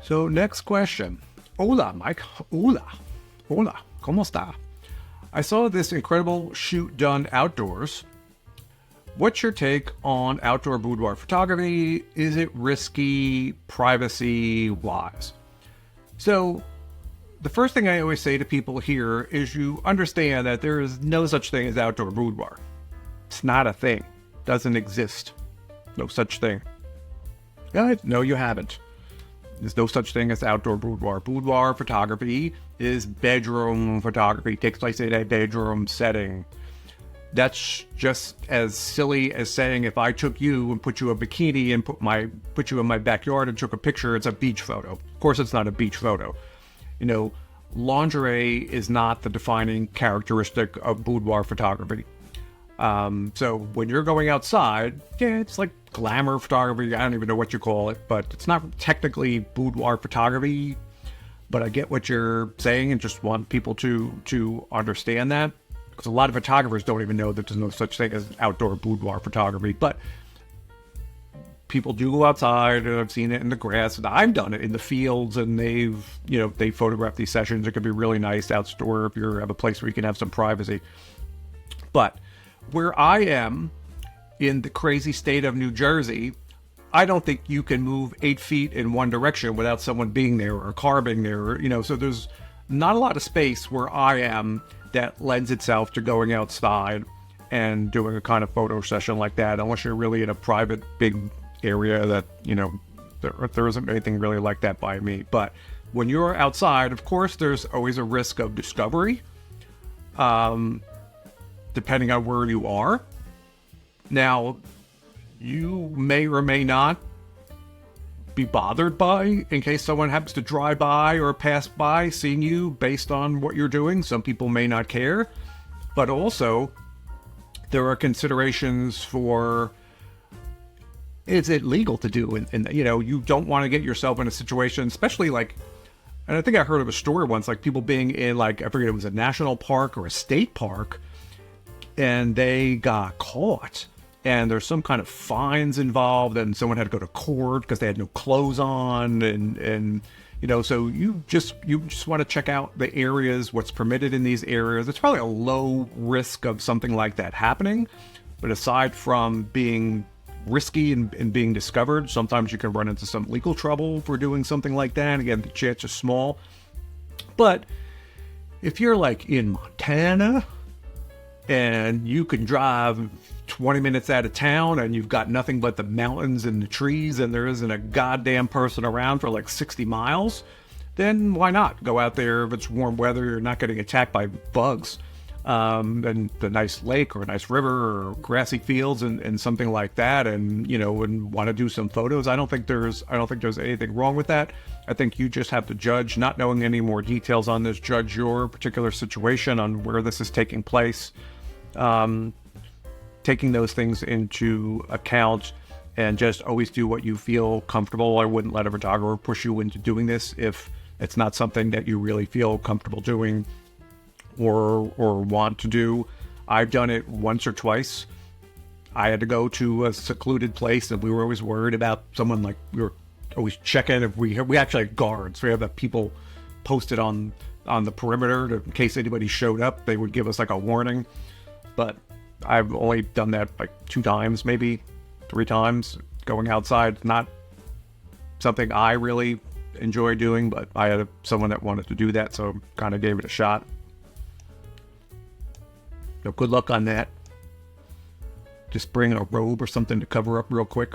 So next question. Hola, Mike. Hola. Hola. ¿Cómo está? I saw this incredible shoot done outdoors. What's your take on outdoor boudoir photography? Is it risky, privacy wise? So the first thing I always say to people here is you understand that there is no such thing as outdoor boudoir. It's not a thing. Doesn't exist. No such thing. No, you haven't. There's no such thing as outdoor boudoir. Boudoir photography is bedroom photography. It takes place in a bedroom setting. That's just as silly as saying if I took you and put you in a bikini and put you in my backyard and took a picture, it's a beach photo. Of course, it's not a beach photo. You know, lingerie is not the defining characteristic of boudoir photography. So when you're going outside, yeah, it's like glamour photography. I don't even know what you call it, but it's not technically boudoir photography. But I get what you're saying and just want people to understand that. Because a lot of photographers don't even know that there's no such thing as outdoor boudoir photography. But people do go outside, and I've seen it in the grass, and I've done it in the fields, and they photograph these sessions. It could be really nice outdoor if you have a place where you can have some privacy. But where I am in the crazy state of New Jersey, I don't think you can move 8 feet in one direction without someone being there or a car being there. So there's not a lot of space where I am that lends itself to going outside and doing a kind of photo session like that, unless you're really in a private big area that, there isn't anything really like that by me. But when you're outside, of course, there's always a risk of discovery, depending on where you are. Now, you may or may not be bothered by, in case someone happens to drive by or pass by seeing you based on what you're doing. Some people may not care, but also there are considerations for, is it legal to do? And you don't want to get yourself in a situation, especially and I think I heard of a story once, people being in I forget, it was a national park or a state park, and they got caught. And there's some kind of fines involved, and someone had to go to court because they had no clothes on, and so you just want to check out the areas, what's permitted in these areas. It's probably a low risk of something like that happening, but aside from being risky and being discovered, sometimes you can run into some legal trouble for doing something like that. Again, the chance is small. But if you're in Montana and you can drive 20 minutes out of town and you've got nothing but the mountains and the trees and there isn't a goddamn person around for 60 miles, then why not go out there if it's warm weather, you're not getting attacked by bugs, and the nice lake or a nice river or grassy fields and something like that, and want to do some photos. I don't think there's anything wrong with that. I think you just have to judge, not knowing any more details on this, judge your particular situation on where this is taking place. Taking those things into account, and just always do what you feel comfortable. I wouldn't let a photographer push you into doing this if it's not something that you really feel comfortable doing or want to do. I've done it once or twice. I had to go to a secluded place, and we were always worried about someone, we were always checking if we actually had guards. We have people posted on the perimeter in case anybody showed up. They would give us a warning. But I've only done that 2 times, maybe 3 times, going outside. Not something I really enjoy doing, but I had someone that wanted to do that, so kind of gave it a shot. So good luck on that. Just bring a robe or something to cover up real quick.